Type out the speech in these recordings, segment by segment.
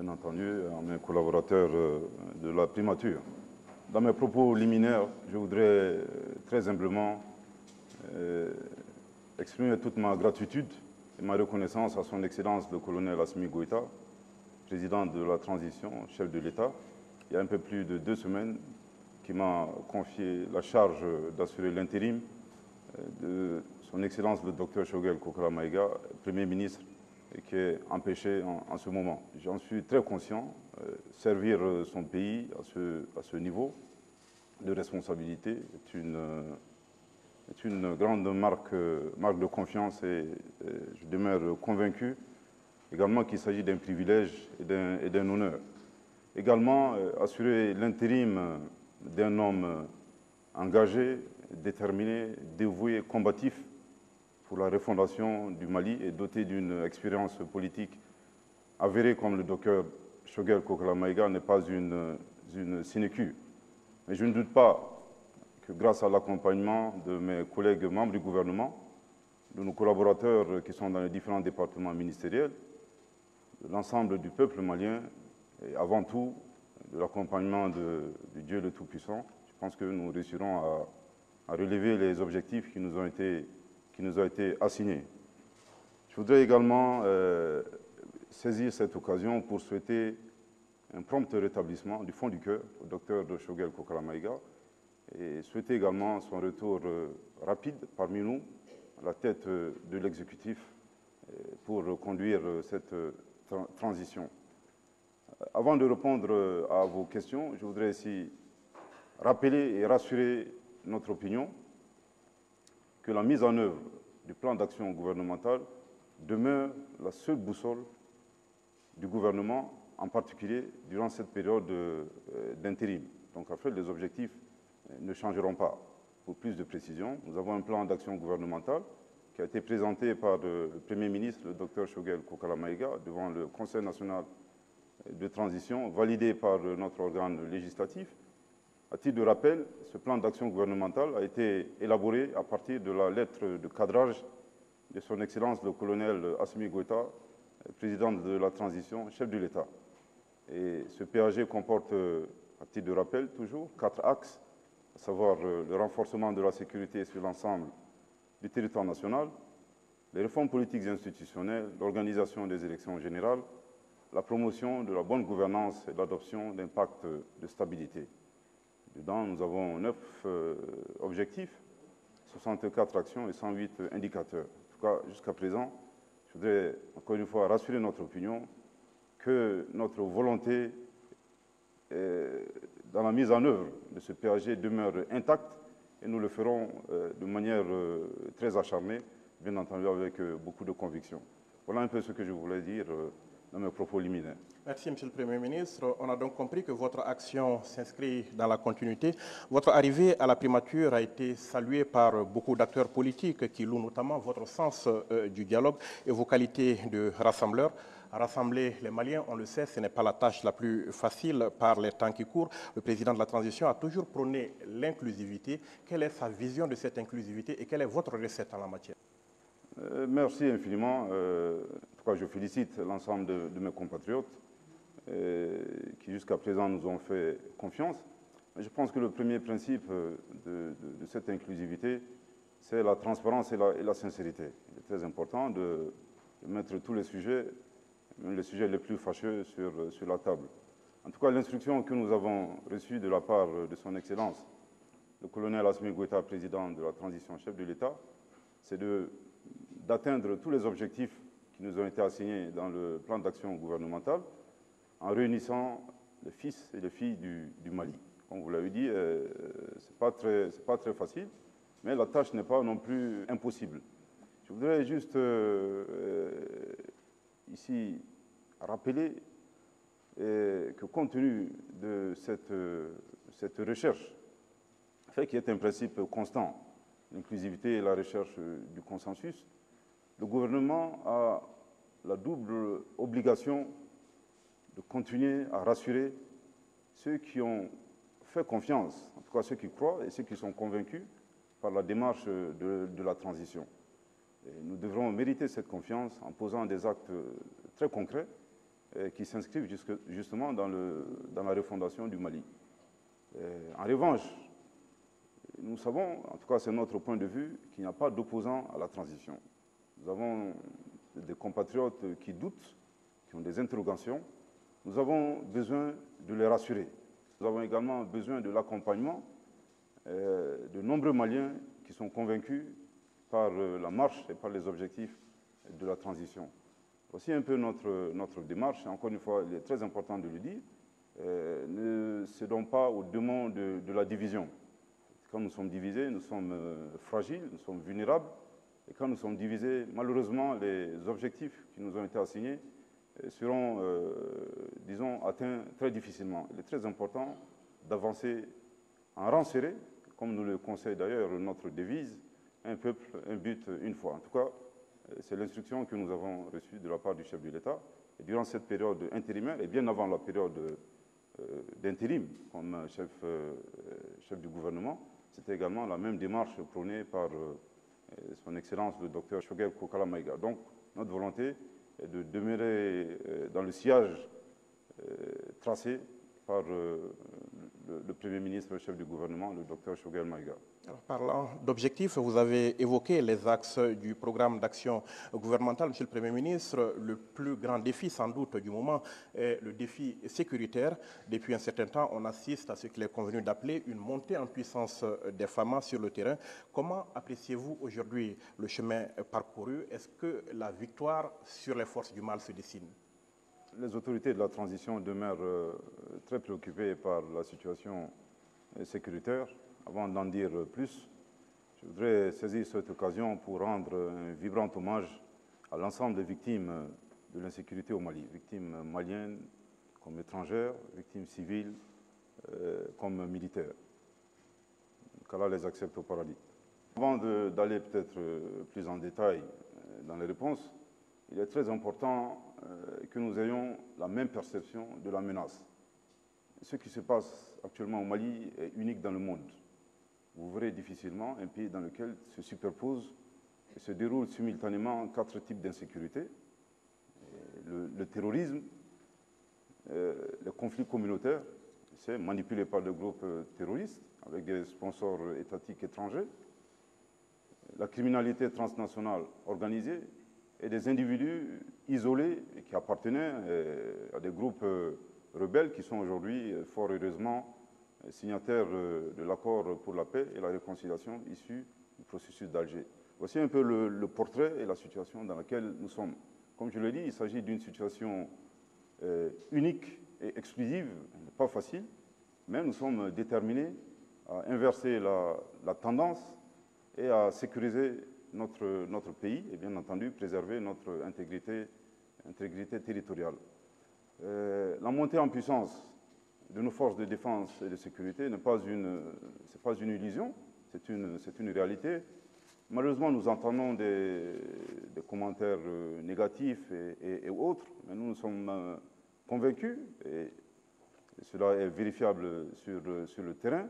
Bien entendu, à mes collaborateurs de la primature. Dans mes propos liminaires, je voudrais très humblement exprimer toute ma gratitude et ma reconnaissance à son Excellence le colonel Assimi Goïta, président de la transition, chef de l'État, il y a un peu plus de 2 semaines, qui m'a confié la charge d'assurer l'intérim de son Excellence le docteur Choguel Kokala Maïga, Premier ministre, et qui est empêché en ce moment. J'en suis très conscient. Servir son pays à ce niveau de responsabilité est une grande marque de confiance et je demeure convaincu également qu'il s'agit d'un privilège et d'un honneur. Également, assurer l'intérim d'un homme engagé, déterminé, dévoué, combatif pour la refondation du Mali et doté d'une expérience politique avérée comme le docteur Choguel Kokala Maïga n'est pas une sinécure. Mais je ne doute pas que grâce à l'accompagnement de mes collègues membres du gouvernement, de nos collaborateurs qui sont dans les différents départements ministériels, de l'ensemble du peuple malien et avant tout de l'accompagnement de Dieu le Tout-Puissant, je pense que nous réussirons à relever les objectifs qui nous ont été assignés. Je voudrais également saisir cette occasion pour souhaiter un prompt rétablissement du fond du cœur au docteur Choguel Kokala Maïga et souhaiter également son retour rapide parmi nous, à la tête de l'exécutif, pour conduire cette transition. Avant de répondre à vos questions, je voudrais ici rappeler et rassurer notre opinion que la mise en œuvre du plan d'action gouvernemental demeure la seule boussole du gouvernement, en particulier durant cette période d'intérim. Donc en fait, les objectifs ne changeront pas. Pour plus de précision, nous avons un plan d'action gouvernemental qui a été présenté par le Premier ministre, le Dr Choguel Kokala Maïga, devant le Conseil national de transition, validé par notre organe législatif. À titre de rappel, ce plan d'action gouvernemental a été élaboré à partir de la lettre de cadrage de son Excellence le colonel Assimi Goïta, président de la transition, chef de l'État. Et ce PAG comporte, à titre de rappel toujours, 4 axes, à savoir le renforcement de la sécurité sur l'ensemble du territoire national, les réformes politiques et institutionnelles, l'organisation des élections générales, la promotion de la bonne gouvernance et l'adoption d'un pacte de stabilité. Dedans, nous avons 9 objectifs, 64 actions et 108 indicateurs. En tout cas, jusqu'à présent, je voudrais encore une fois rassurer notre opinion que notre volonté dans la mise en œuvre de ce PAG demeure intacte et nous le ferons de manière très acharnée, bien entendu avec beaucoup de conviction. Voilà un peu ce que je voulais dire dans mes propos liminaires. Merci, Monsieur le Premier ministre. On a donc compris que votre action s'inscrit dans la continuité. Votre arrivée à la primature a été saluée par beaucoup d'acteurs politiques qui louent notamment votre sens du dialogue et vos qualités de rassembleur. Rassembler les Maliens, on le sait, ce n'est pas la tâche la plus facile par les temps qui courent. Le président de la transition a toujours prôné l'inclusivité. Quelle est sa vision de cette inclusivité et quelle est votre recette en la matière? Merci infiniment. En tout cas, je félicite l'ensemble de mes compatriotes qui jusqu'à présent nous ont fait confiance. Mais je pense que le premier principe de cette inclusivité, c'est la transparence et la sincérité. Il est très important de mettre tous les sujets, même les sujets les plus fâcheux, sur la table. En tout cas, l'instruction que nous avons reçue de la part de son Excellence, le colonel Assimi Goïta, président de la transition, chef de l'État, c'est d'atteindre tous les objectifs qui nous ont été assignés dans le plan d'action gouvernemental en réunissant les fils et les filles du Mali. Comme vous l'avez dit, ce n'est pas très facile, mais la tâche n'est pas non plus impossible. Je voudrais juste ici rappeler que compte tenu de cette recherche, qui est un principe constant, l'inclusivité et la recherche du consensus, le gouvernement a la double obligation de continuer à rassurer ceux qui ont fait confiance, en tout cas ceux qui croient et ceux qui sont convaincus par la démarche de la transition. Et nous devrons mériter cette confiance en posant des actes très concrets qui s'inscrivent justement dans la refondation du Mali. En revanche, nous savons, en tout cas c'est notre point de vue, qu'il n'y a pas d'opposant à la transition. Nous avons des compatriotes qui doutent, qui ont des interrogations. Nous avons besoin de les rassurer. Nous avons également besoin de l'accompagnement de nombreux Maliens qui sont convaincus par la marche et par les objectifs de la transition. Voici un peu notre démarche. Encore une fois, il est très important de le dire. Ne cédons pas au démon de la division. Quand nous sommes divisés, nous sommes fragiles, nous sommes vulnérables. Et quand nous sommes divisés, malheureusement, les objectifs qui nous ont été assignés seront, disons, atteints très difficilement. Il est très important d'avancer en rang serré, comme nous le conseille d'ailleurs notre devise, un peuple, un but, une foi. En tout cas, c'est l'instruction que nous avons reçue de la part du chef de l'État. Et durant cette période intérimaire, et bien avant la période d'intérim comme chef du gouvernement, c'était également la même démarche prônée par son Excellence le docteur Choguel Kokala Maïga. Donc, notre volonté est de demeurer dans le sillage tracé par le Premier ministre, le chef du gouvernement, le docteur Choguel Maïga. Alors, parlant d'objectifs, vous avez évoqué les axes du programme d'action gouvernementale. Monsieur le Premier ministre, le plus grand défi sans doute du moment est le défi sécuritaire. Depuis un certain temps, on assiste à ce qu'il est convenu d'appeler une montée en puissance des FAMA sur le terrain. Comment appréciez-vous aujourd'hui le chemin parcouru? Est-ce que la victoire sur les forces du mal se dessine? Les autorités de la transition demeurent très préoccupées par la situation sécuritaire. Avant d'en dire plus, je voudrais saisir cette occasion pour rendre un vibrant hommage à l'ensemble des victimes de l'insécurité au Mali, victimes maliennes comme étrangères, victimes civiles comme militaires. Qu'Allah les accepte au paradis. Avant d'aller peut-être plus en détail dans les réponses, il est très important que nous ayons la même perception de la menace. Ce qui se passe actuellement au Mali est unique dans le monde. Vous verrez difficilement un pays dans lequel se superposent et se déroulent simultanément 4 types d'insécurité. Le terrorisme, le conflit communautaire, c'est manipulé par des groupes terroristes avec des sponsors étatiques étrangers, la criminalité transnationale organisée et des individus isolés qui appartenaient à des groupes rebelles qui sont aujourd'hui, fort heureusement, signataires de l'accord pour la paix et la réconciliation issu du processus d'Alger. Voici un peu le portrait et la situation dans laquelle nous sommes. Comme je l'ai dit, il s'agit d'une situation unique et exclusive, pas facile, mais nous sommes déterminés à inverser la tendance et à sécuriser notre pays et bien entendu préserver notre intégrité territoriale. La montée en puissance de nos forces de défense et de sécurité n'est pas une illusion, c'est une réalité. Malheureusement, nous entendons des commentaires négatifs et autres, mais nous sommes convaincus, et cela est vérifiable sur le terrain,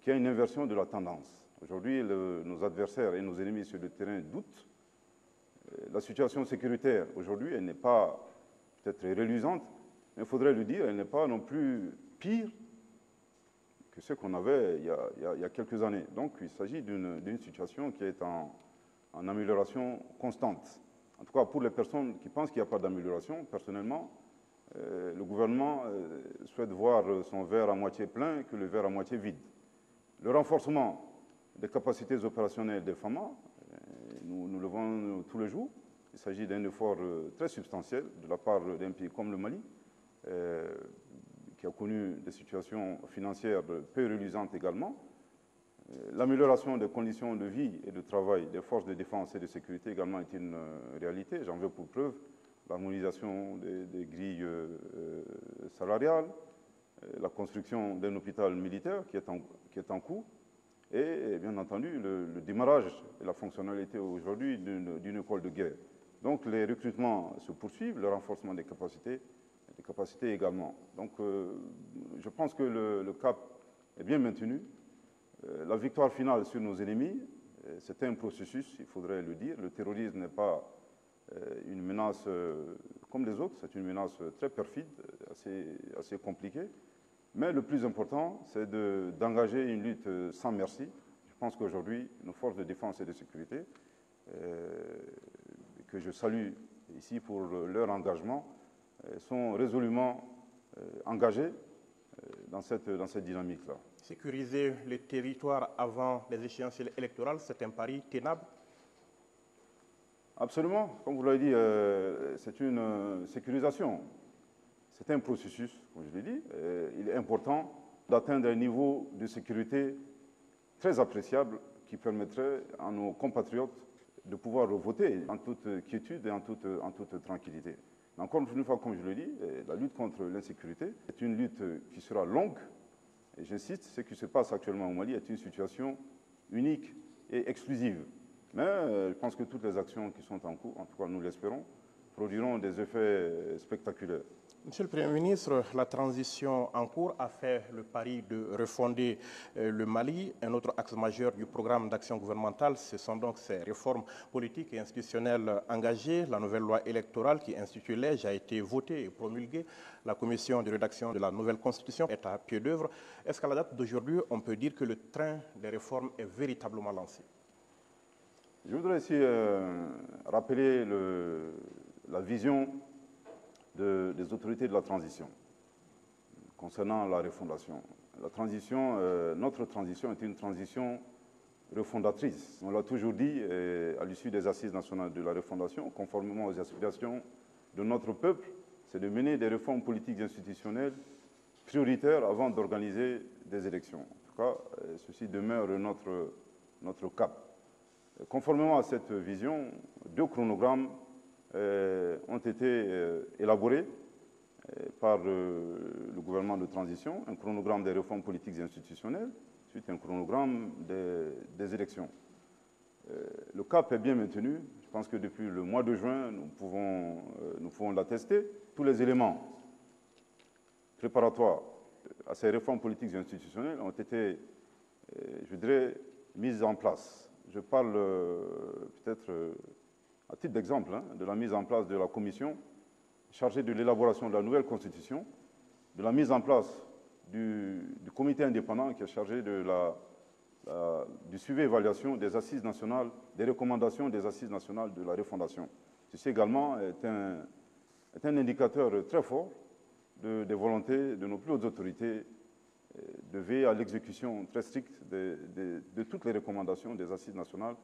qu'il y a une inversion de la tendance. Aujourd'hui, nos adversaires et nos ennemis sur le terrain doutent. La situation sécuritaire, aujourd'hui, elle n'est pas peut-être reluisante, mais il faudrait le dire, elle n'est pas non plus pire que ce qu'on avait il y a quelques années. Donc, il s'agit d'une situation qui est en amélioration constante. En tout cas, pour les personnes qui pensent qu'il n'y a pas d'amélioration, personnellement, le gouvernement souhaite voir son verre à moitié plein que le verre à moitié vide. Le renforcement des capacités opérationnelles des FAMA, nous le voyons tous les jours. Il s'agit d'un effort très substantiel de la part d'un pays comme le Mali, qui a connu des situations financières peu reluisantes également. L'amélioration des conditions de vie et de travail des forces de défense et de sécurité également est une réalité. J'en veux pour preuve l'harmonisation des grilles salariales, la construction d'un hôpital militaire qui est en cours, et bien entendu le démarrage et la fonctionnalité aujourd'hui d'une école de guerre. Donc les recrutements se poursuivent, le renforcement des capacités également. Donc je pense que le cap est bien maintenu. La victoire finale sur nos ennemis, c'est un processus, il faudrait le dire. Le terrorisme n'est pas une menace comme les autres, c'est une menace très perfide, assez compliquée. Mais le plus important, c'est d'engager une lutte sans merci. Je pense qu'aujourd'hui, nos forces de défense et de sécurité, que je salue ici pour leur engagement, sont résolument engagés dans cette dynamique-là. Sécuriser les territoires avant les échéances électorales, c'est un pari tenable? Absolument. Comme vous l'avez dit, c'est une sécurisation. C'est un processus, comme je l'ai dit. Il est important d'atteindre un niveau de sécurité très appréciable qui permettrait à nos compatriotes de pouvoir voter en toute quiétude et en toute tranquillité. Mais encore une fois, comme je l'ai dit, la lutte contre l'insécurité est une lutte qui sera longue. Et j'insiste, ce qui se passe actuellement au Mali est une situation unique et exclusive. Mais je pense que toutes les actions qui sont en cours, en tout cas nous l'espérons, produiront des effets spectaculaires. Monsieur le Premier ministre, la transition en cours a fait le pari de refonder le Mali. Un autre axe majeur du programme d'action gouvernementale, ce sont donc ces réformes politiques et institutionnelles engagées. La nouvelle loi électorale qui institue l'EJ a été votée et promulguée. La commission de rédaction de la nouvelle constitution est à pied d'œuvre. Est-ce qu'à la date d'aujourd'hui, on peut dire que le train des réformes est véritablement lancé? Je voudrais ici rappeler la vision des autorités de la transition concernant la refondation. La transition, notre transition est une transition refondatrice. On l'a toujours dit à l'issue des assises nationales de la refondation, conformément aux aspirations de notre peuple, c'est de mener des réformes politiques et institutionnelles prioritaires avant d'organiser des élections. En tout cas, ceci demeure notre cap. Conformément à cette vision, 2 chronogrammes ont été élaborés par le gouvernement de transition, un chronogramme des réformes politiques et institutionnelles, ensuite un chronogramme des élections. Le cap est bien maintenu. Je pense que depuis le mois de juin, nous pouvons l'attester. Tous les éléments préparatoires à ces réformes politiques et institutionnelles ont été, je dirais, mis en place. Je parle peut-être à titre d'exemple de la mise en place de la commission chargée de l'élaboration de la nouvelle constitution, de la mise en place du comité indépendant qui est chargé du suivi et évaluation des assises nationales, des recommandations des assises nationales de la refondation. Ceci également est un indicateur très fort des volontés de nos plus hautes autorités de veiller à l'exécution très stricte de toutes les recommandations des assises nationales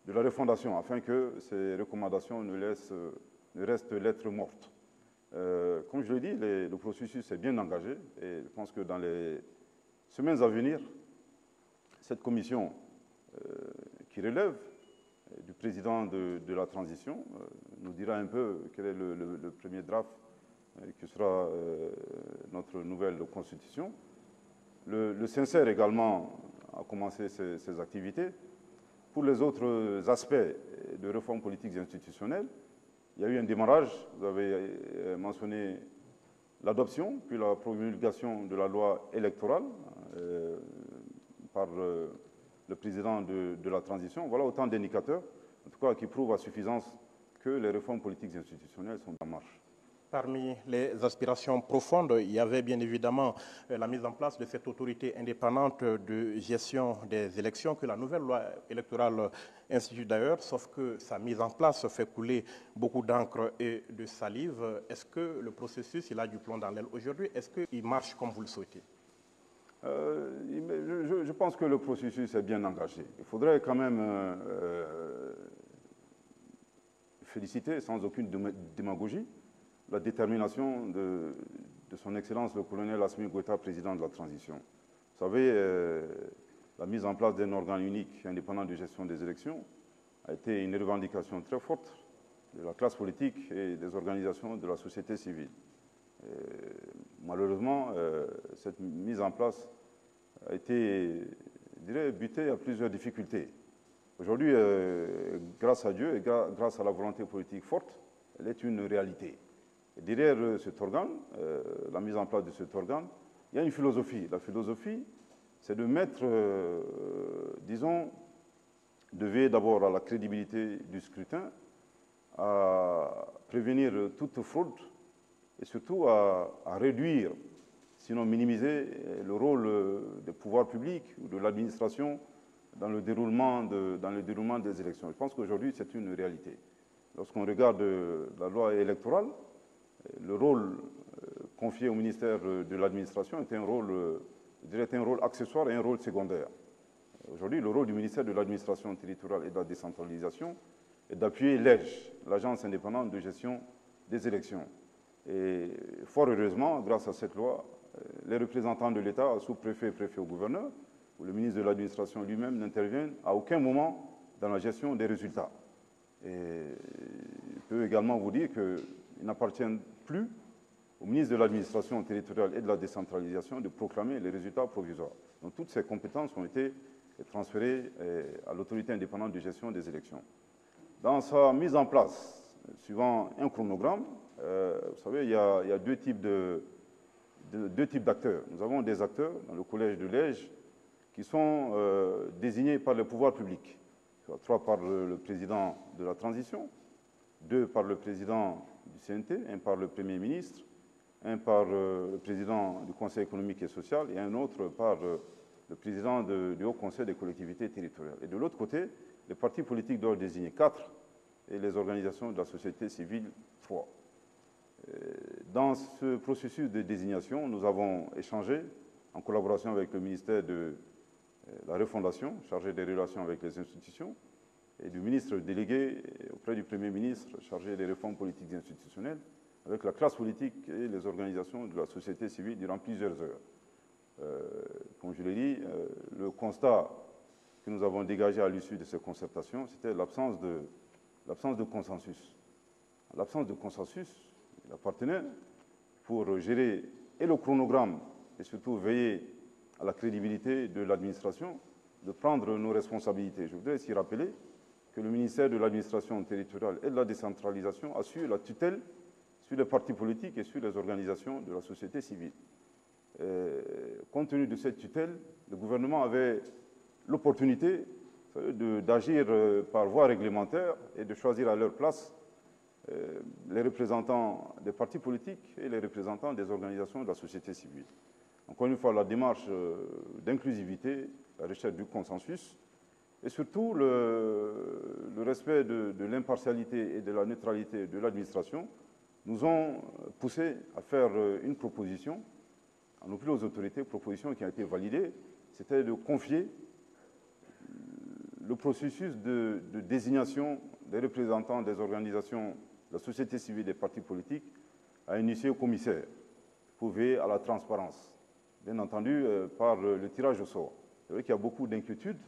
de la refondation, afin que ces recommandations ne restent lettres mortes. Comme je l'ai dit, le processus est bien engagé et je pense que dans les semaines à venir, cette commission qui relève du président de la transition nous dira un peu quel est le premier draft qui sera notre nouvelle constitution. Le CNCR également a commencé ses activités. Pour les autres aspects de réforme politique et institutionnelle, il y a eu un démarrage. Vous avez mentionné l'adoption, puis la promulgation de la loi électorale par le président de la transition. Voilà autant d'indicateurs, en tout cas qui prouvent à suffisance que les réformes politiques et institutionnelles sont en marche. Parmi les aspirations profondes, il y avait bien évidemment la mise en place de cette autorité indépendante de gestion des élections que la nouvelle loi électorale institue d'ailleurs, sauf que sa mise en place fait couler beaucoup d'encre et de salive. Est-ce que le processus, il a du plomb dans l'aile aujourd'hui? Est-ce qu'il marche comme vous le souhaitez? Je pense que le processus est bien engagé. Il faudrait quand même féliciter, sans aucune démagogie, la détermination de son Excellence le colonel Assimi Goïta, président de la transition. Vous savez, la mise en place d'un organe unique indépendant de gestion des élections a été une revendication très forte de la classe politique et des organisations de la société civile. Malheureusement, cette mise en place a été, je dirais, butée à plusieurs difficultés. Aujourd'hui, grâce à Dieu et grâce à la volonté politique forte, elle est une réalité. Et derrière cet organe, la mise en place de cet organe, il y a une philosophie. La philosophie, c'est de mettre, disons, de veiller d'abord à la crédibilité du scrutin, à prévenir toute fraude et surtout à réduire, sinon minimiser, le rôle des pouvoirs publics ou de l'administration dans le déroulement des élections. Je pense qu'aujourd'hui, c'est une réalité. Lorsqu'on regarde la loi électorale, le rôle confié au ministère de l'administration est un rôle, je dirais, un rôle accessoire et un rôle secondaire. Aujourd'hui, le rôle du ministère de l'administration territoriale et de la décentralisation est d'appuyer l'EGE, l'Agence indépendante de gestion des élections. Et fort heureusement, grâce à cette loi, les représentants de l'État, sous-préfet et préfet au gouverneur, ou le ministre de l'administration lui-même n'interviennent à aucun moment dans la gestion des résultats. Et je peux également vous dire qu'il n'appartient plus au ministre de l'administration territoriale et de la décentralisation de proclamer les résultats provisoires. Donc toutes ces compétences ont été transférées à l'autorité indépendante de gestion des élections. Dans sa mise en place, suivant un chronogramme, vous savez, il y a deux types d'acteurs. Nous avons des acteurs dans le collège de l'EGE qui sont désignés par le pouvoir public. 3 par le président de la transition, 2 par le président du CNT, 1 par le Premier ministre, 1 par le président du Conseil économique et social et un autre par le président du Haut Conseil des collectivités territoriales. Et de l'autre côté, les partis politiques doivent désigner 4 et les organisations de la société civile 3. Dans ce processus de désignation, nous avons échangé en collaboration avec le ministère de la refondation, chargé des relations avec les institutions, et du ministre délégué auprès du Premier ministre, chargé des réformes politiques et institutionnelles, avec la classe politique et les organisations de la société civile durant plusieurs heures. Comme je l'ai dit, le constat que nous avons dégagé à l'issue de ces concertations, c'était l'absence de consensus. L'absence de consensus, il appartenait pour gérer et le chronogramme et surtout veiller à la crédibilité de l'administration, de prendre nos responsabilités. Je voudrais ici rappeler que le ministère de l'administration territoriale et de la décentralisation assure la tutelle sur les partis politiques et sur les organisations de la société civile. Compte tenu de cette tutelle, le gouvernement avait l'opportunité d'agir par voie réglementaire et de choisir à leur place les représentants des partis politiques et les représentants des organisations de la société civile. Encore une fois, la démarche d'inclusivité, la recherche du consensus et surtout le respect de l'impartialité et de la neutralité de l'administration nous ont poussé à faire une proposition, à nos plus hautes autorités, proposition qui a été validée, c'était de confier le processus de désignation des représentants des organisations de la société civile et des partis politiques à un huissier commissaire pour veiller à la transparence, bien entendu par le tirage au sort. C'est vrai qu'il y a beaucoup d'inquiétudes,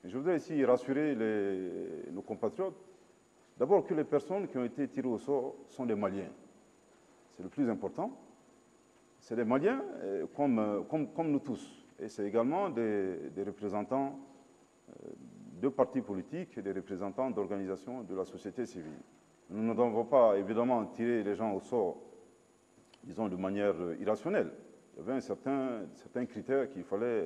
mais je voudrais ici rassurer nos compatriotes. D'abord que les personnes qui ont été tirées au sort sont des Maliens. C'est le plus important. C'est des Maliens comme nous tous. Et c'est également des représentants de partis politiques et des représentants d'organisations de la société civile. Nous ne devons pas, évidemment, tirer les gens au sort, disons, de manière irrationnelle. Il y avait certains critères qu'il fallait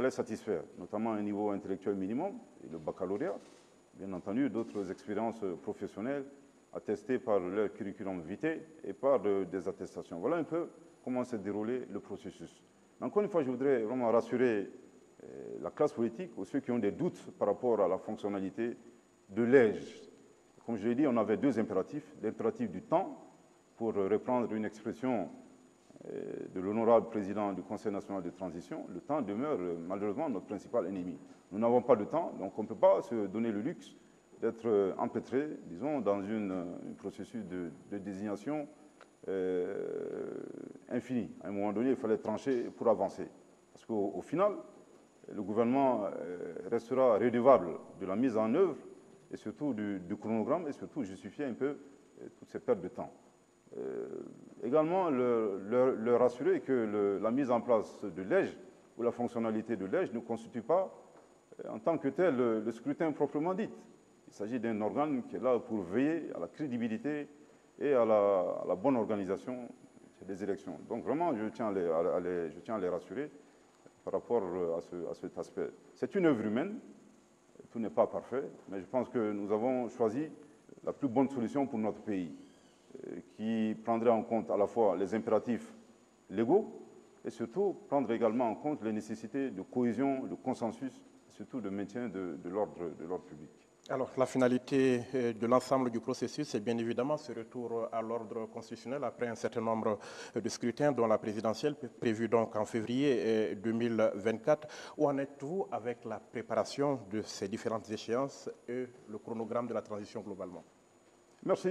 satisfaire, notamment un niveau intellectuel minimum, et le baccalauréat, bien entendu, d'autres expériences professionnelles attestées par leur curriculum vitae et par des attestations. Voilà un peu comment s'est déroulé le processus. Encore une fois, je voudrais vraiment rassurer la classe politique ou ceux qui ont des doutes par rapport à la fonctionnalité de l'EGE. Comme je l'ai dit, on avait 2 impératifs. L'impératif du temps, pour reprendre une expression de l'honorable président du Conseil national de transition, le temps demeure malheureusement notre principal ennemi. Nous n'avons pas de temps, donc on ne peut pas se donner le luxe d'être empêtré, disons, dans un processus de désignation infini. À un moment donné, il fallait trancher pour avancer. Parce qu'au final, le gouvernement restera redevable de la mise en œuvre et surtout du chronogramme et surtout justifier un peu toutes ces pertes de temps. Également, leur rassurer que la mise en place de l'EGE ou la fonctionnalité de l'EGE ne constitue pas en tant que tel le scrutin proprement dit. Il s'agit d'un organe qui est là pour veiller à la crédibilité et à la bonne organisation des élections. Donc vraiment, je tiens à les rassurer par rapport à cet aspect. C'est une œuvre humaine, tout n'est pas parfait, mais je pense que nous avons choisi la plus bonne solution pour notre pays, qui prendrait en compte à la fois les impératifs légaux et surtout prendre également en compte les nécessités de cohésion, de consensus, et surtout de maintien de l'ordre public. Alors, la finalité de l'ensemble du processus, c'est bien évidemment ce retour à l'ordre constitutionnel après un certain nombre de scrutins, dont la présidentielle, prévue donc en février 2024. Où en êtes-vous avec la préparation de ces différentes échéances et le chronogramme de la transition globalement? Merci.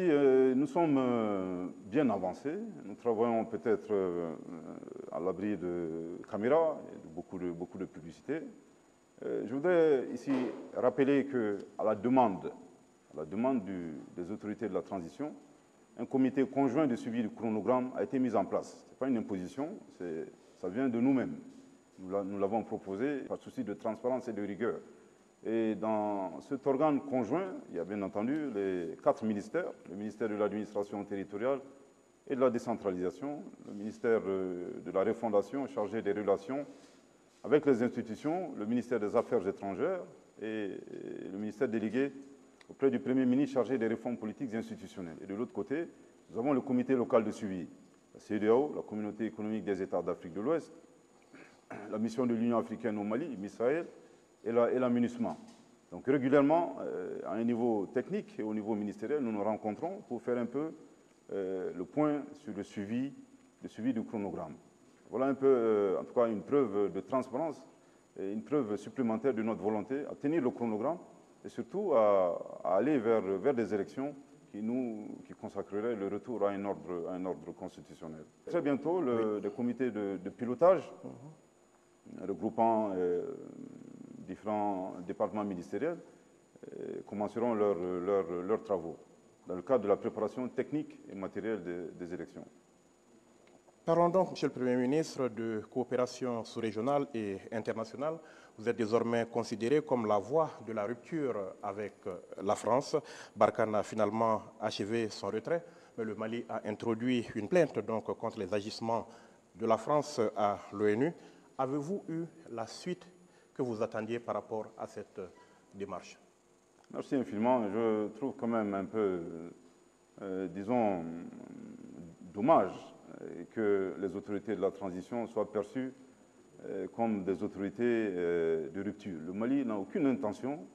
Nous sommes bien avancés. Nous travaillons peut-être à l'abri de caméras et de beaucoup de publicité. Je voudrais ici rappeler qu'à la demande des autorités de la transition, un comité conjoint de suivi du chronogramme a été mis en place. Ce n'est pas une imposition, ça vient de nous-mêmes. Nous l'avons proposé par souci de transparence et de rigueur. Et dans cet organe conjoint, il y a bien entendu les 4 ministères, le ministère de l'administration territoriale et de la décentralisation, le ministère de la refondation chargé des relations avec les institutions, le ministère des Affaires étrangères et le ministère délégué auprès du Premier ministre chargé des réformes politiques et institutionnelles. Et de l'autre côté, nous avons le comité local de suivi, la CEDEAO, la Communauté économique des États d'Afrique de l'Ouest, la mission de l'Union africaine au Mali, MISRAEL, et la MINUSMA. Donc régulièrement, à un niveau technique et au niveau ministériel, nous nous rencontrons pour faire un peu le point sur le suivi du chronogramme. Voilà un peu, en tout cas, une preuve de transparence et une preuve supplémentaire de notre volonté à tenir le chronogramme et surtout à aller vers des élections qui consacreraient le retour à un ordre constitutionnel. Très bientôt, les comités de pilotage regroupant différents départements ministériels commenceront leurs travaux dans le cadre de la préparation technique et matérielle des élections. Parlons donc, Monsieur le Premier ministre, de coopération sous-régionale et internationale. Vous êtes désormais considéré comme la voix de la rupture avec la France. Barkhane a finalement achevé son retrait, mais le Mali a introduit une plainte donc, contre les agissements de la France à l'ONU. Avez-vous eu la suite que vous attendiez par rapport à cette démarche? Merci infiniment. Je trouve quand même un peu, disons, dommage que les autorités de la transition soient perçues comme des autorités de rupture. Le Mali n'a aucune intention,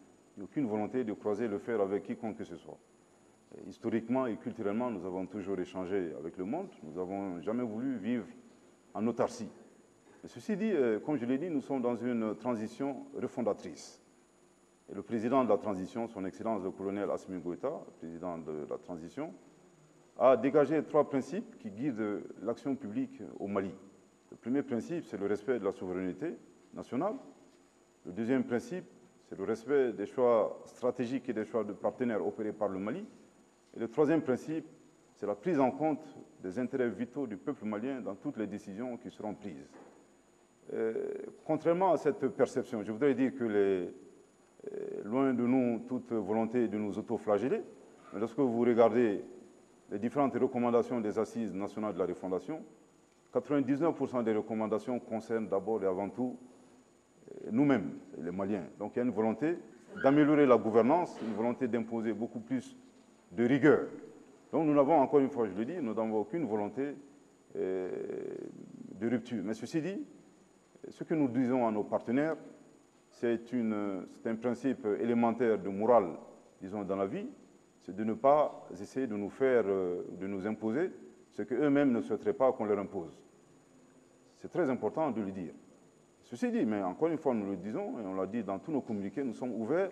aucune volonté de croiser le fer avec quiconque que ce soit. Historiquement et culturellement, nous avons toujours échangé avec le monde. Nous n'avons jamais voulu vivre en autarcie. Mais ceci dit, comme je l'ai dit, nous sommes dans une transition refondatrice. Et le président de la transition, son Excellence le colonel Assimi Goïta, président de la transition, a dégagé 3 principes qui guident l'action publique au Mali. Le premier principe, c'est le respect de la souveraineté nationale. Le deuxième principe, c'est le respect des choix stratégiques et des choix de partenaires opérés par le Mali. Et le troisième principe, c'est la prise en compte des intérêts vitaux du peuple malien dans toutes les décisions qui seront prises. Contrairement à cette perception, je voudrais dire que loin de nous toute volonté de nous autoflageller, mais lorsque vous regardez les différentes recommandations des assises nationales de la refondation, 99% des recommandations concernent d'abord et avant tout nous-mêmes, les Maliens. Donc il y a une volonté d'améliorer la gouvernance, une volonté d'imposer beaucoup plus de rigueur. Donc nous n'avons, encore une fois, je le dis, nous n'avons aucune volonté de rupture. Mais ceci dit, ce que nous disons à nos partenaires, c'est un principe élémentaire de morale, disons, dans la vie, c'est de ne pas essayer de nous imposer ce qu'eux-mêmes ne souhaiteraient pas qu'on leur impose. C'est très important de le dire. Ceci dit, mais encore une fois, nous le disons, et on l'a dit dans tous nos communiqués, nous sommes ouverts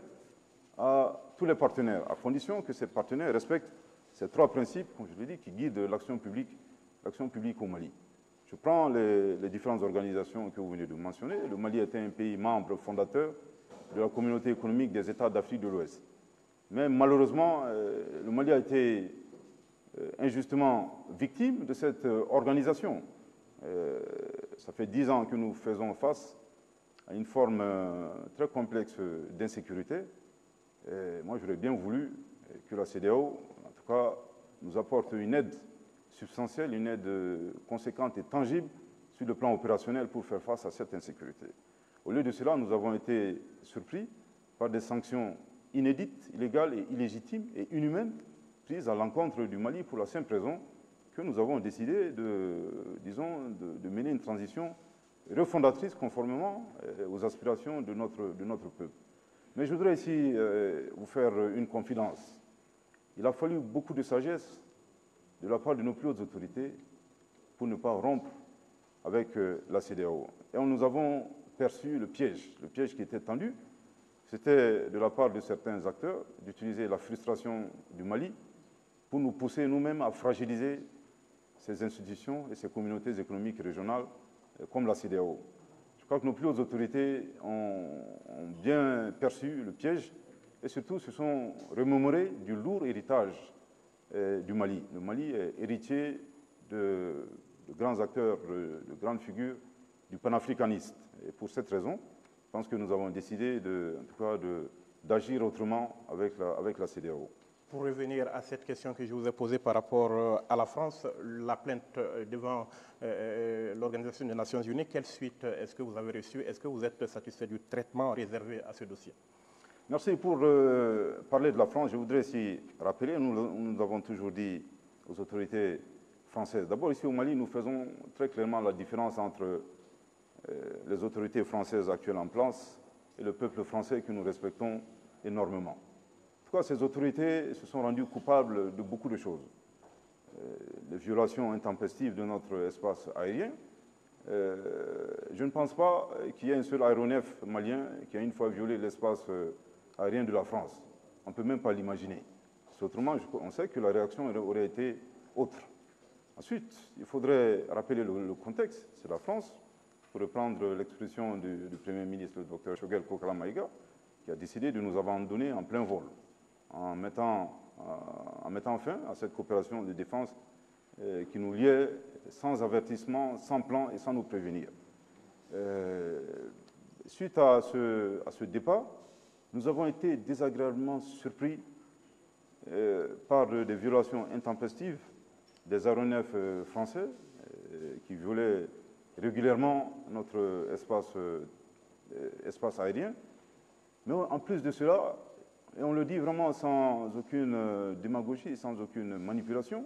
à tous les partenaires, à condition que ces partenaires respectent ces 3 principes, comme je l'ai dit, qui guident l'action publique au Mali. Je prends les différentes organisations que vous venez de mentionner. Le Mali était un pays membre fondateur de la Communauté économique des États d'Afrique de l'Ouest. Mais malheureusement, le Mali a été injustement victime de cette organisation. Ça fait 10 ans que nous faisons face à une forme très complexe d'insécurité. Moi, j'aurais bien voulu que la CEDEAO, en tout cas, nous apporte une aide substantielle, une aide conséquente et tangible sur le plan opérationnel pour faire face à cette insécurité. Au lieu de cela, nous avons été surpris par des sanctions inédites, illégales et illégitimes et inhumaines prise à l'encontre du Mali pour la simple raison que nous avons décidé de mener une transition refondatrice conformément aux aspirations de notre peuple. Mais je voudrais ici vous faire une confidence. Il a fallu beaucoup de sagesse de la part de nos plus hautes autorités pour ne pas rompre avec la CEDEAO. Et nous avons perçu le piège qui était tendu. C'était de la part de certains acteurs d'utiliser la frustration du Mali pour nous pousser nous-mêmes à fragiliser ces institutions et ces communautés économiques régionales comme la CEDEAO. Je crois que nos plus hautes autorités ont bien perçu le piège et surtout se sont remémorés du lourd héritage du Mali. Le Mali est héritier de grands acteurs, de grandes figures du panafricanisme. Et pour cette raison, je pense que nous avons décidé d'agir autrement avec la CEDEAO. Pour revenir à cette question que je vous ai posée par rapport à la France, la plainte devant l'Organisation des Nations Unies, quelle suite est-ce que vous avez reçue? Est-ce que vous êtes satisfait du traitement réservé à ce dossier? Merci. Pour parler de la France, je voudrais aussi rappeler, nous avons toujours dit aux autorités françaises. D'abord, ici au Mali, nous faisons très clairement la différence entre les autorités françaises actuelles en place et le peuple français que nous respectons énormément. En tout cas, ces autorités se sont rendues coupables de beaucoup de choses. Les violations intempestives de notre espace aérien. Je ne pense pas qu'il y ait un seul aéronef malien qui a une fois violé l'espace aérien de la France. On ne peut même pas l'imaginer. Autrement, on sait que la réaction aurait été autre. Ensuite, il faudrait rappeler le contexte. C'est la France, pour reprendre l'expression du Premier ministre, le Dr Choguel Kokala Maïga, qui a décidé de nous abandonner en plein vol, en mettant fin à cette coopération de défense qui nous liait sans avertissement, sans plan et sans nous prévenir. Suite à ce départ, nous avons été désagréablement surpris par des violations intempestives des aéronefs français qui violaient régulièrement notre espace aérien. Mais en plus de cela, et on le dit vraiment sans aucune démagogie, sans aucune manipulation,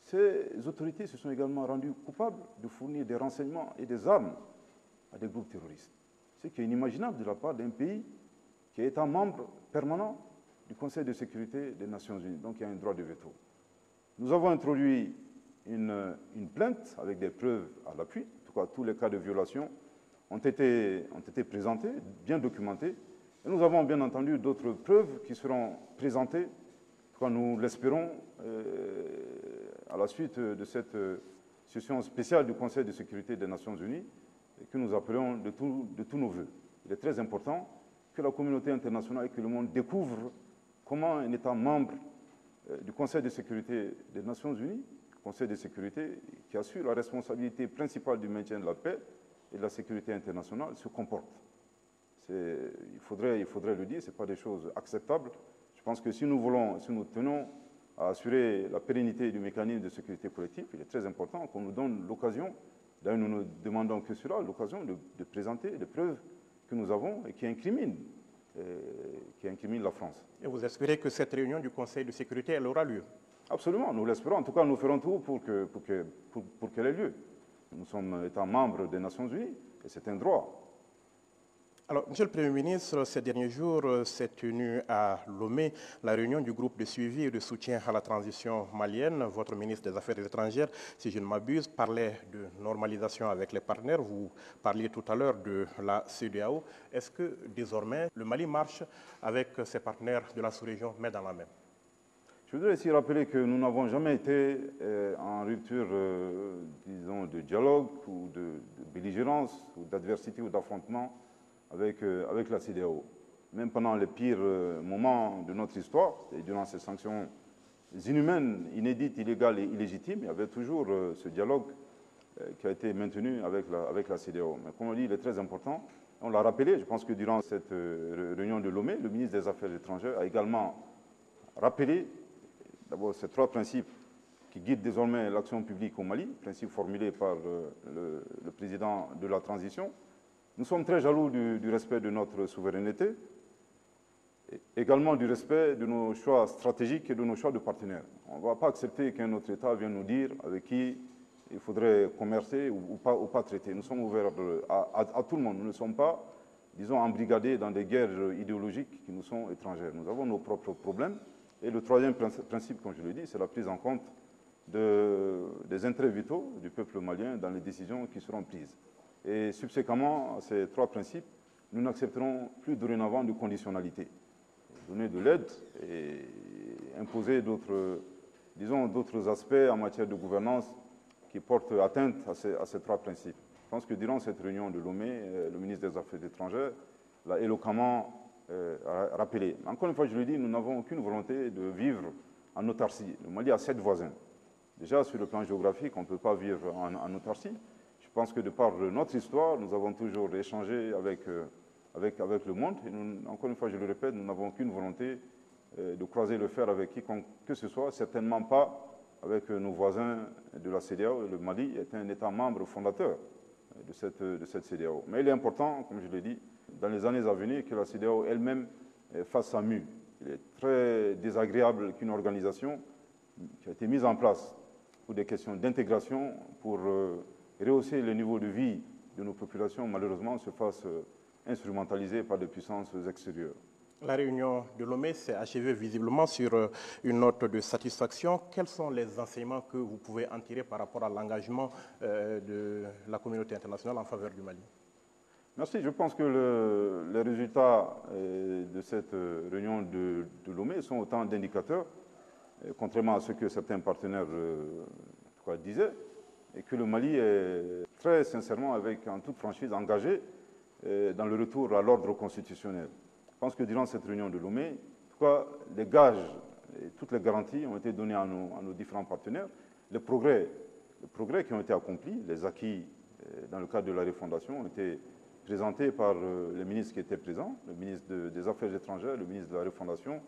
ces autorités se sont également rendues coupables de fournir des renseignements et des armes à des groupes terroristes. Ce qui est inimaginable de la part d'un pays qui est un membre permanent du Conseil de sécurité des Nations Unies, donc il y a un droit de veto. Nous avons introduit une plainte avec des preuves à l'appui. En tout cas, tous les cas de violation ont été présentés, bien documentés. Et nous avons bien entendu d'autres preuves qui seront présentées, en tout cas nous l'espérons, à la suite de cette session spéciale du Conseil de sécurité des Nations Unies, que nous appelons de tous nos voeux. Il est très important que la communauté internationale et que le monde découvre comment un État membre du Conseil de sécurité des Nations Unies, Conseil de sécurité qui assure la responsabilité principale du maintien de la paix et de la sécurité internationale, se comporte. Il faudrait le dire, ce n'est pas des choses acceptables. Je pense que si nous tenons à assurer la pérennité du mécanisme de sécurité collective, il est très important qu'on nous donne l'occasion, d'ailleurs nous ne demandons que cela, l'occasion de présenter des preuves que nous avons et qui incriminent la France. Et vous espérez que cette réunion du Conseil de sécurité, elle aura lieu? Absolument, nous l'espérons. En tout cas, nous ferons tout pour qu'elle ait lieu. Nous sommes étant membres des Nations Unies et c'est un droit. Alors, Monsieur le Premier ministre, ces derniers jours s'est tenue à Lomé la réunion du groupe de suivi et de soutien à la transition malienne. Votre ministre des Affaires étrangères, si je ne m'abuse, parlait de normalisation avec les partenaires. Vous parliez tout à l'heure de la CEDEAO. Est-ce que désormais le Mali marche avec ses partenaires de la sous-région main dans la main? Je voudrais aussi rappeler que nous n'avons jamais été en rupture, disons, de dialogue ou de belligérance ou d'adversité ou d'affrontement avec la CEDEAO. Même pendant les pires moments de notre histoire, et durant ces sanctions inhumaines, inédites, illégales et illégitimes, il y avait toujours ce dialogue qui a été maintenu avec la CEDEAO. Mais comme on dit, il est très important. On l'a rappelé, je pense que durant cette réunion de Lomé, le ministre des Affaires étrangères a également rappelé d'abord ces trois principes qui guident désormais l'action publique au Mali, principes formulés par le président de la transition. Nous sommes très jaloux du respect de notre souveraineté également du respect de nos choix stratégiques et de nos choix de partenaires. On ne va pas accepter qu'un autre État vienne nous dire avec qui il faudrait commercer ou pas traiter. Nous sommes ouverts à tout le monde. Nous ne sommes pas, disons, embrigadés dans des guerres idéologiques qui nous sont étrangères. Nous avons nos propres problèmes. Et le troisième principe, comme je l'ai dit, c'est la prise en compte des intérêts vitaux du peuple malien dans les décisions qui seront prises. Et subséquemment à ces trois principes, nous n'accepterons plus dorénavant de conditionnalité. Donner de l'aide et imposer d'autres aspects en matière de gouvernance qui portent atteinte à ces trois principes. Je pense que durant cette réunion de Lomé, le ministre des Affaires étrangères l'a éloquemment rappelé. Encore une fois, je le dis, nous n'avons aucune volonté de vivre en autarcie. Le Mali a 7 voisins. Déjà, sur le plan géographique, on ne peut pas vivre en autarcie. Je pense que de par notre histoire, nous avons toujours échangé avec le monde. Et nous, encore une fois, je le répète, nous n'avons aucune volonté de croiser le fer avec quiconque que ce soit, certainement pas avec nos voisins de la CEDEAO. Le Mali est un État membre fondateur de cette CEDEAO. Mais il est important, comme je l'ai dit, dans les années à venir, que la CEDEAO elle-même fasse sa mue. Il est très désagréable qu'une organisation qui a été mise en place pour des questions d'intégration, pour rehausser le niveau de vie de nos populations, malheureusement, se fasse instrumentalisée par des puissances extérieures. La réunion de Lomé s'est achevée visiblement sur une note de satisfaction. Quels sont les enseignements que vous pouvez en tirer par rapport à l'engagement de la communauté internationale en faveur du Mali? Merci. Je pense que les résultats de cette réunion de Lomé sont autant d'indicateurs, contrairement à ce que certains partenaires disaient, et que le Mali est très sincèrement, en toute franchise, engagé dans le retour à l'ordre constitutionnel. Je pense que durant cette réunion de Lomé, les gages et toutes les garanties ont été données à nos différents partenaires. Les progrès qui ont été accomplis, les acquis dans le cadre de la refondation ont été présentés par les ministres qui étaient présents, le ministre des Affaires étrangères, le ministre de la refondation,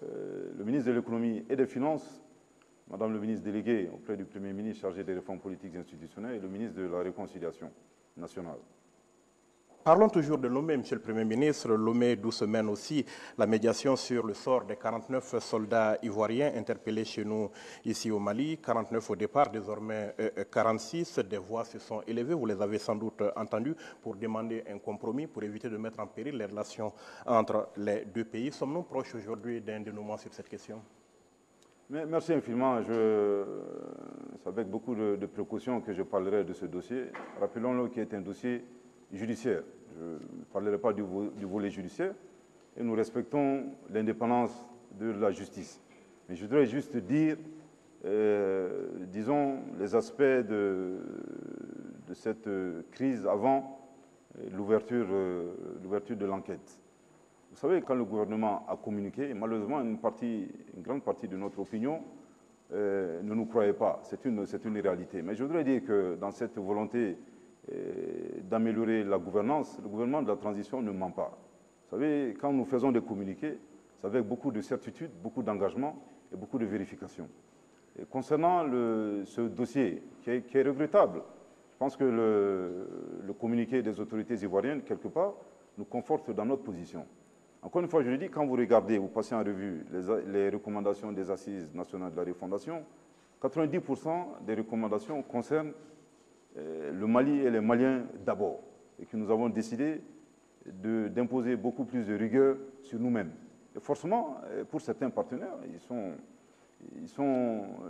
le ministre de l'économie et des finances, Madame le ministre délégué auprès du Premier ministre chargé des réformes politiques et institutionnelles et le ministre de la réconciliation nationale. Parlons toujours de Lomé, Monsieur le Premier ministre. Lomé, d'où se mène aussi la médiation sur le sort des 49 soldats ivoiriens interpellés chez nous ici au Mali. 49 au départ, désormais 46. Des voix se sont élevées, vous les avez sans doute entendues, pour demander un compromis, pour éviter de mettre en péril les relations entre les deux pays. Sommes-nous proches aujourd'hui d'un dénouement sur cette question? Merci infiniment. C'est avec beaucoup de précautions que je parlerai de ce dossier. Rappelons-le qu'il est un dossier judiciaire. Je ne parlerai pas du volet judiciaire. Et nous respectons l'indépendance de la justice. Mais je voudrais juste dire, disons, les aspects de cette crise avant l'ouverture de l'enquête. Vous savez, quand le gouvernement a communiqué, malheureusement, une grande partie de notre opinion ne nous croyait pas. C'est une réalité. Mais je voudrais dire que dans cette volonté d'améliorer la gouvernance, le gouvernement de la transition ne ment pas. Vous savez, quand nous faisons des communiqués, c'est avec beaucoup de certitude, beaucoup d'engagement et beaucoup de vérification. Et concernant ce dossier, qui est regrettable, je pense que le communiqué des autorités ivoiriennes, quelque part, nous conforte dans notre position. Encore une fois, je le dis, quand vous regardez, vous passez en revue les recommandations des Assises nationales de la refondation, 90% des recommandations concernent le Mali et les Maliens d'abord, et que nous avons décidé d'imposer beaucoup plus de rigueur sur nous-mêmes. Et forcément, pour certains partenaires, ils sont,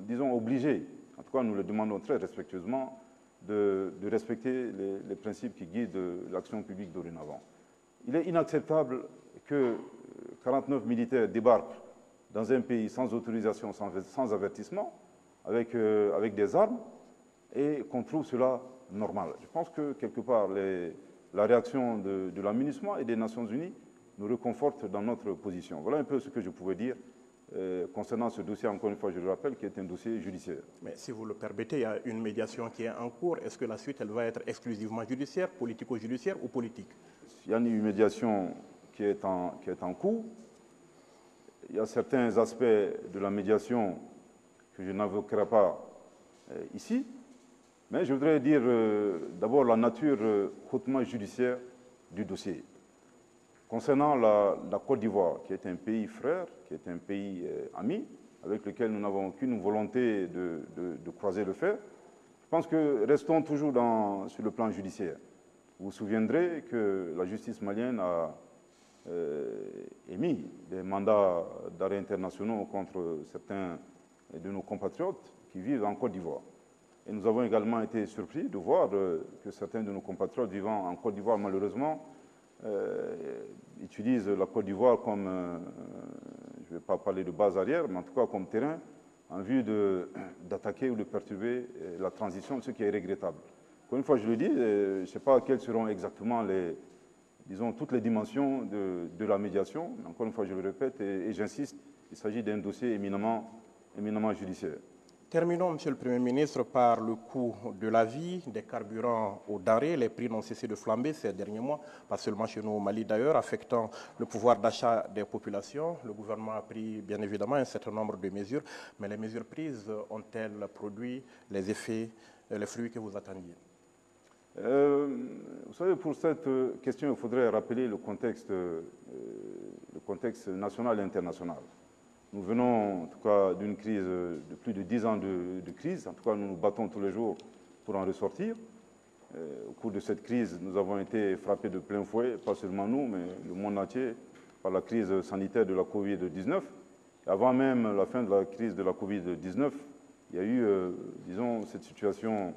disons, obligés, en tout cas nous le demandons très respectueusement, de respecter les principes qui guident l'action publique dorénavant. Il est inacceptable que 49 militaires débarquent dans un pays sans autorisation, sans avertissement, avec des armes, et qu'on trouve cela normal. Je pense que, quelque part, la réaction de l'aMINUSMA et des Nations Unies nous réconforte dans notre position. Voilà un peu ce que je pouvais dire concernant ce dossier, encore une fois, je le rappelle, qui est un dossier judiciaire. Mais si vous le permettez, il y a une médiation qui est en cours. Est-ce que la suite, elle va être exclusivement judiciaire, politico-judiciaire ou politique? Il y a une médiation qui est en cours. Il y a certains aspects de la médiation que je n'évoquerai pas ici. Mais je voudrais dire d'abord la nature hautement judiciaire du dossier. Concernant la Côte d'Ivoire, qui est un pays frère, qui est un pays ami, avec lequel nous n'avons aucune volonté de croiser le fer, je pense que restons toujours sur le plan judiciaire. Vous vous souviendrez que la justice malienne a émis des mandats d'arrêt internationaux contre certains de nos compatriotes qui vivent en Côte d'Ivoire. Et nous avons également été surpris de voir que certains de nos compatriotes vivant en Côte d'Ivoire, malheureusement, utilisent la Côte d'Ivoire comme, je ne vais pas parler de base arrière, mais en tout cas comme terrain, en vue d'attaquer ou de perturber la transition, ce qui est regrettable. Encore une fois, je le dis, je ne sais pas quelles seront exactement disons, toutes les dimensions de la médiation. Encore une fois, je le répète et j'insiste, il s'agit d'un dossier éminemment judiciaire. Terminons, Monsieur le Premier ministre, par le coût de la vie, des carburants aux denrées. Les prix n'ont cessé de flamber ces derniers mois, pas seulement chez nous au Mali d'ailleurs, affectant le pouvoir d'achat des populations. Le gouvernement a pris bien évidemment un certain nombre de mesures, mais les mesures prises ont-elles produit les effets, les fruits que vous attendiez? Vous savez, pour cette question, il faudrait rappeler le contexte national et international. Nous venons, en tout cas, d'une crise de plus de 10 ans de crise. En tout cas, nous nous battons tous les jours pour en ressortir. Au cours de cette crise, nous avons été frappés de plein fouet, pas seulement nous, mais le monde entier, par la crise sanitaire de la Covid-19. Avant même la fin de la crise de la Covid-19, il y a eu, disons, cette situation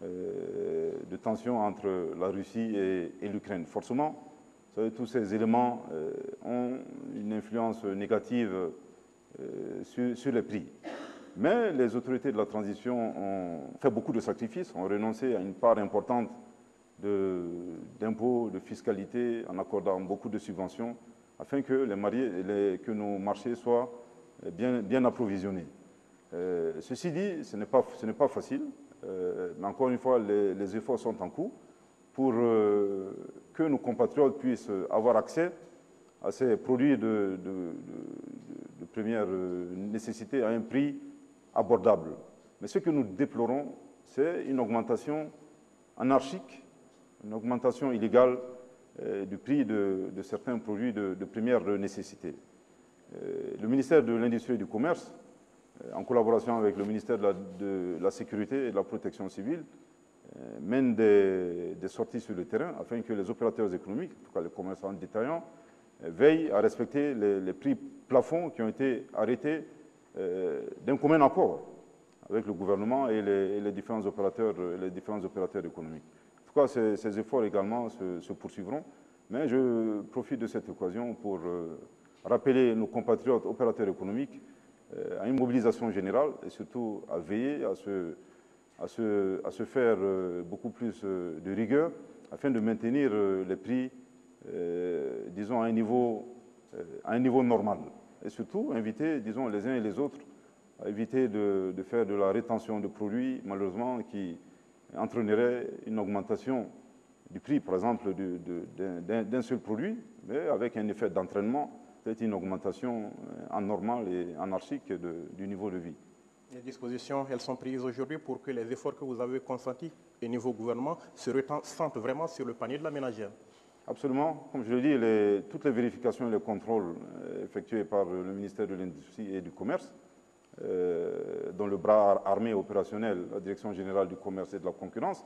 de tension entre la Russie et l'Ukraine. Forcément, vous savez, tous ces éléments ont une influence négative sur les prix. Mais les autorités de la transition ont fait beaucoup de sacrifices, ont renoncé à une part importante d'impôts, de fiscalité, en accordant beaucoup de subventions, afin que nos marchés soient bien approvisionnés. Ceci dit, ce n'est pas facile, mais encore une fois, les efforts sont en cours pour que nos compatriotes puissent avoir accès à ces produits de première nécessité à un prix abordable. Mais ce que nous déplorons, c'est une augmentation anarchique, une augmentation illégale du prix de certains produits de première nécessité. Le ministère de l'Industrie et du Commerce, en collaboration avec le ministère de la Sécurité et de la Protection civile, mène des sorties sur le terrain afin que les opérateurs économiques, en tout cas les commerçants détaillants, veillent à respecter les prix plafonds qui ont été arrêtés d'un commun accord avec le gouvernement et les différents opérateurs économiques. En tout cas, ces efforts également se poursuivront, mais je profite de cette occasion pour rappeler nos compatriotes opérateurs économiques à une mobilisation générale et surtout à veiller à se faire beaucoup plus de rigueur afin de maintenir les prix, disons, à un niveau normal. Et surtout, inviter, disons, les uns et les autres à éviter de faire de la rétention de produits, malheureusement, qui entraînerait une augmentation du prix, par exemple, d'un seul produit, mais avec un effet d'entraînement, peut-être une augmentation anormale et anarchique du niveau de vie. Les dispositions, elles sont prises aujourd'hui pour que les efforts que vous avez consentis au niveau gouvernement se ressentent vraiment sur le panier de la ménagère. Absolument. Comme je l'ai dit, toutes les vérifications et les contrôles effectués par le ministère de l'Industrie et du Commerce, dont le bras armé opérationnel, la Direction générale du commerce et de la concurrence,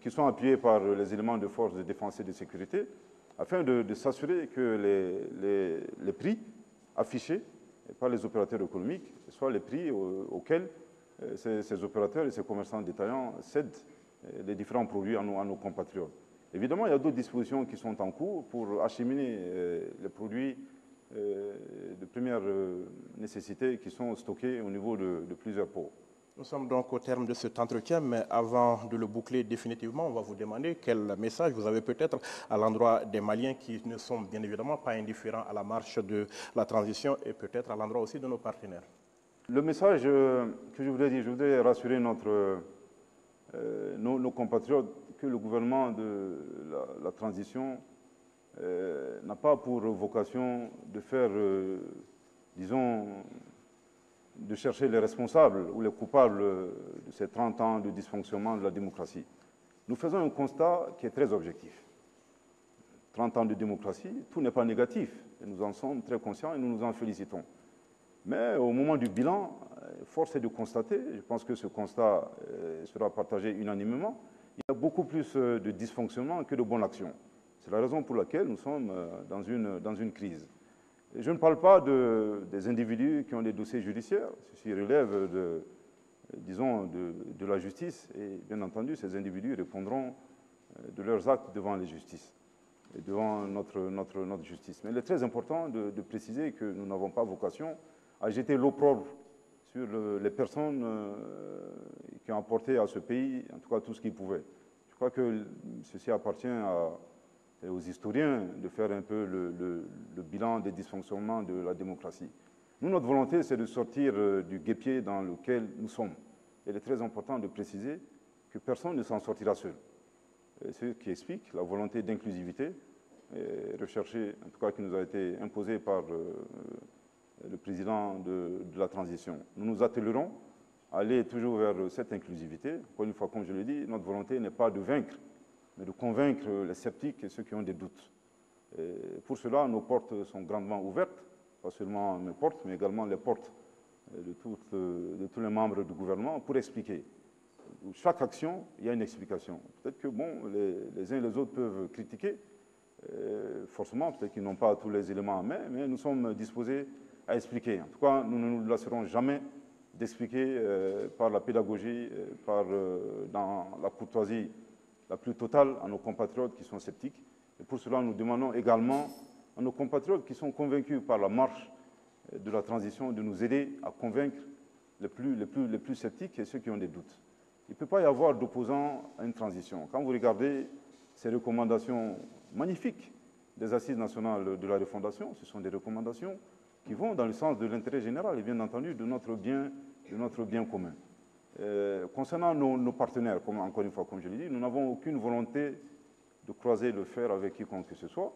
qui sont appuyés par les éléments de force de défense et de sécurité, afin de s'assurer que les prix affichés par les opérateurs économiques soient les prix auxquels ces opérateurs et ces commerçants détaillants cèdent les différents produits à nos compatriotes. Évidemment, il y a d'autres dispositions qui sont en cours pour acheminer les produits de première nécessité qui sont stockés au niveau de plusieurs ports. Nous sommes donc au terme de cet entretien, mais avant de le boucler définitivement, on va vous demander quel message vous avez peut-être à l'endroit des Maliens qui ne sont bien évidemment pas indifférents à la marche de la transition et peut-être à l'endroit aussi de nos partenaires. Le message que je voudrais dire, je voudrais rassurer nos compatriotes que le gouvernement de la transition n'a pas pour vocation de faire, disons, de chercher les responsables ou les coupables de ces 30 ans de dysfonctionnement de la démocratie. Nous faisons un constat qui est très objectif. 30 ans de démocratie, tout n'est pas négatif. Et nous en sommes très conscients et nous nous en félicitons. Mais au moment du bilan, force est de constater, je pense que ce constat sera partagé unanimement, il y a beaucoup plus de dysfonctionnement que de bonnes actions. C'est la raison pour laquelle nous sommes dans une crise. Et je ne parle pas des individus qui ont des dossiers judiciaires, ceci relève de la justice, et bien entendu, ces individus répondront de leurs actes devant les justices et devant notre justice. Mais il est très important de préciser que nous n'avons pas vocation à jeter l'opprobre sur les personnes qui ont apporté à ce pays, en tout cas tout ce qu'ils pouvaient. Je crois que ceci appartient aux historiens de faire un peu le bilan des dysfonctionnements de la démocratie. Nous, notre volonté, c'est de sortir du guêpier dans lequel nous sommes. Il est très important de préciser que personne ne s'en sortira seul. Ce qui explique la volonté d'inclusivité recherchée, en tout cas qui nous a été imposée par le président de la transition. Nous nous attellerons à aller toujours vers cette inclusivité. Encore une fois, comme je l'ai dit, notre volonté n'est pas de vaincre, mais de convaincre les sceptiques et ceux qui ont des doutes. Et pour cela, nos portes sont grandement ouvertes, pas seulement mes portes, mais également les portes de tous les membres du gouvernement pour expliquer. Chaque action, il y a une explication. Peut-être que bon, les uns et les autres peuvent critiquer, forcément, peut-être qu'ils n'ont pas tous les éléments en main, mais nous sommes disposés à expliquer. En tout cas, nous ne nous lasserons jamais d'expliquer par la pédagogie, dans la courtoisie la plus totale à nos compatriotes qui sont sceptiques. Et pour cela, nous demandons également à nos compatriotes qui sont convaincus par la marche de la transition de nous aider à convaincre les plus sceptiques et ceux qui ont des doutes. Il ne peut pas y avoir d'opposants à une transition. Quand vous regardez ces recommandations magnifiques des Assises nationales de la refondation, ce sont des recommandations qui vont dans le sens de l'intérêt général et bien entendu de notre bien commun. Concernant nos partenaires, encore une fois, comme je l'ai dit, nous n'avons aucune volonté de croiser le fer avec quiconque que ce soit,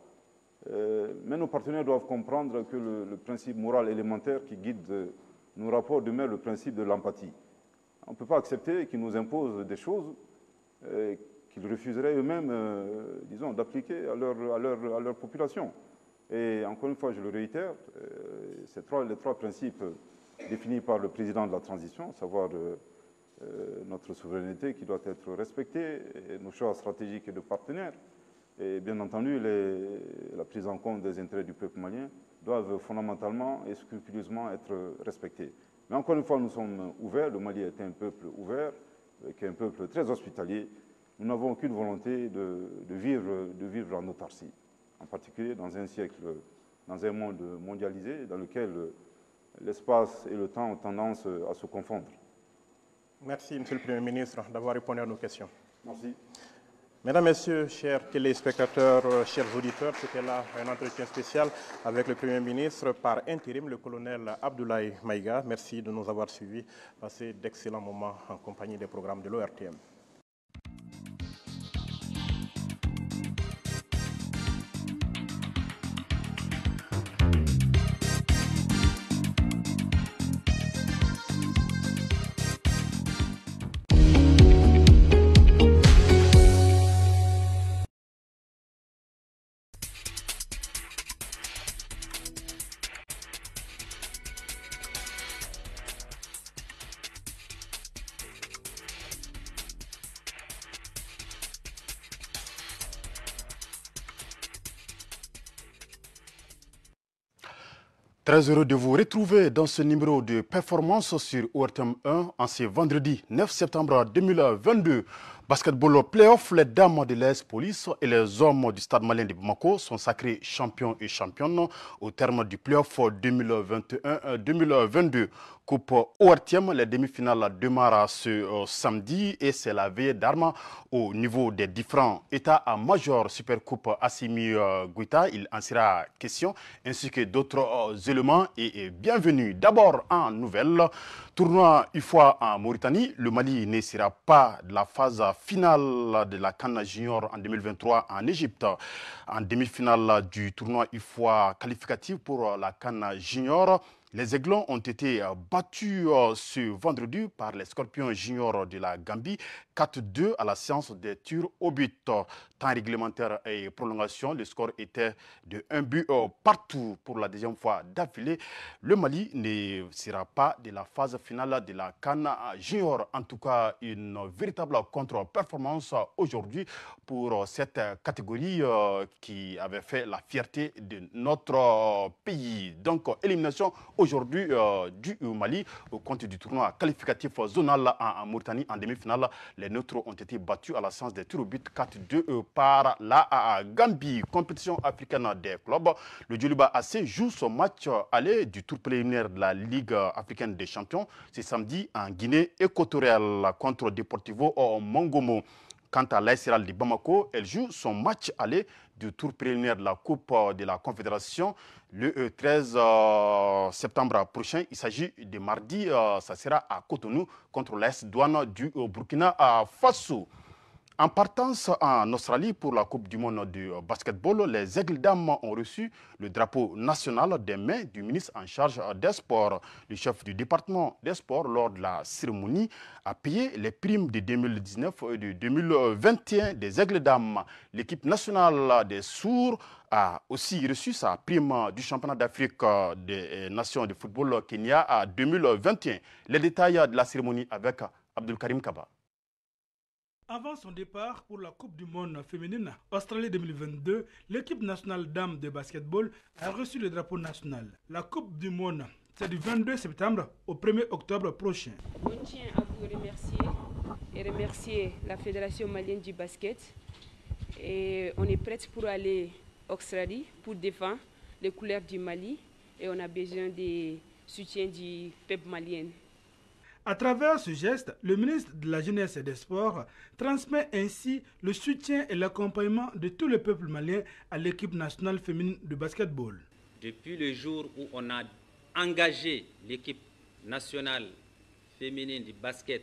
mais nos partenaires doivent comprendre que le principe moral élémentaire qui guide nos rapports demeure le principe de l'empathie. On ne peut pas accepter qu'ils nous imposent des choses qu'ils refuseraient eux-mêmes, disons, d'appliquer à leur population. Et encore une fois, je le réitère, les trois principes définis par le président de la transition, à savoir notre souveraineté qui doit être respectée, et nos choix stratégiques et de partenaires, et bien entendu la prise en compte des intérêts du peuple malien, doivent fondamentalement et scrupuleusement être respectés. Mais encore une fois, nous sommes ouverts, le Mali est un peuple ouvert, qui est un peuple très hospitalier. Nous n'avons aucune volonté de vivre en autarcie, en particulier dans un siècle, dans un monde mondialisé, dans lequel l'espace et le temps ont tendance à se confondre. Merci, Monsieur le Premier ministre, d'avoir répondu à nos questions. Merci. Mesdames, Messieurs, chers téléspectateurs, chers auditeurs, c'était là un entretien spécial avec le Premier ministre par intérim, le colonel Abdoulaye Maïga. Merci de nous avoir suivis. Passez d'excellents moments en compagnie des programmes de l'ORTM. Très heureux de vous retrouver dans ce numéro de performance sur ORTM 1 en ce vendredi 9 septembre 2022. Basketball playoff, les dames de l'AS Police et les hommes du Stade malien de Bamako sont sacrés champions et championnes au terme du playoff 2021-2022. Coupe ORTM, les demi-finales démarrent ce samedi et c'est la veille d'armes au niveau des différents états-majors. Supercoupe Assimi Goïta, il en sera question, ainsi que d'autres éléments et bienvenue. D'abord en nouvelle, tournoi UFOA en Mauritanie, le Mali ne sera pas de la phase finale de la CAN Junior en 2023 en Égypte. En demi-finale du tournoi UFOA qualificatif pour la CAN Junior, Les Aiglons ont été battus ce vendredi par les Scorpions juniors de la Gambie, 4-2 à la séance des tirs au but. Temps réglementaire et prolongation, le score était de 1 but partout pour la deuxième fois d'affilée. Le Mali ne sera pas de la phase finale de la CAN junior. En tout cas, une véritable contre-performance aujourd'hui pour cette catégorie qui avait fait la fierté de notre pays. Donc, élimination aujourd'hui du Mali au compte du tournoi qualificatif zonal en Mauritanie en demi-finale. Les neutres ont été battus à la séance des tirs au but 4-2 par la Gambie. Compétition africaine des clubs. Le Djoliba AC joue son match aller du tour préliminaire de la Ligue africaine des champions. C'est samedi en Guinée équatoriale contre Deportivo Mongomo. Quant à l'AS Real de Bamako, elle joue son match aller du tour préliminaire de la Coupe de la Confédération le 13 septembre prochain. Il s'agit de mardi, ça sera à Cotonou contre l'AS Douane du Burkina Faso. En partance en Australie pour la Coupe du monde de basketball, les Aigles Dames ont reçu le drapeau national des mains du ministre en charge des sports. Le chef du département des sports, lors de la cérémonie, a payé les primes de 2019 et de 2021 des Aigles Dames. L'équipe nationale des sourds a aussi reçu sa prime du championnat d'Afrique des nations de football Kenya à 2021. Les détails de la cérémonie avec Abdul Karim Kaba. Avant son départ pour la Coupe du monde féminine Australie 2022, l'équipe nationale dames de basketball a reçu le drapeau national. La Coupe du monde, c'est du 22 septembre au 1er octobre prochain. On tient à vous remercier et remercier la Fédération malienne du basket. Et on est prête pour aller en Australie pour défendre les couleurs du Mali et on a besoin du soutien du peuple malien. À travers ce geste, le ministre de la Jeunesse et des Sports transmet ainsi le soutien et l'accompagnement de tout le peuple malien à l'équipe nationale féminine de basketball. Depuis le jour où on a engagé l'équipe nationale féminine du basket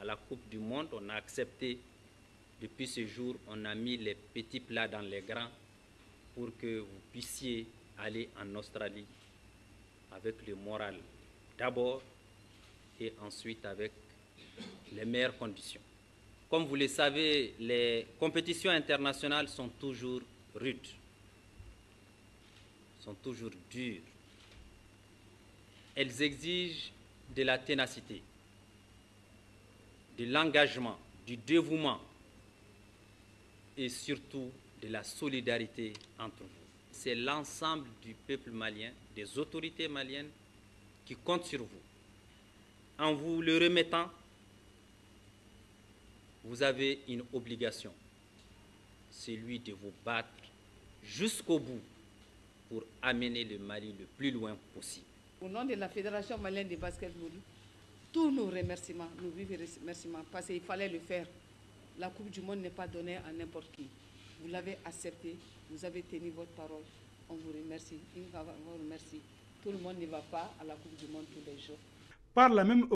à la Coupe du monde, on a accepté. Depuis ce jour, on a mis les petits plats dans les grands pour que vous puissiez aller en Australie avec le moral d'abord et ensuite avec les meilleures conditions. Comme vous le savez, les compétitions internationales sont toujours rudes, sont toujours dures. Elles exigent de la ténacité, de l'engagement, du dévouement et surtout de la solidarité entre vous. C'est l'ensemble du peuple malien, des autorités maliennes qui comptent sur vous. En vous le remettant, vous avez une obligation, celui de vous battre jusqu'au bout pour amener le Mali le plus loin possible. Au nom de la Fédération malienne de basketball, tous nos remerciements, nos vifs remerciements, parce qu'il fallait le faire. La Coupe du monde n'est pas donnée à n'importe qui. Vous l'avez accepté, vous avez tenu votre parole. On vous remercie, on vous remercie. Tout le monde ne va pas à la Coupe du monde tous les jours. Par la même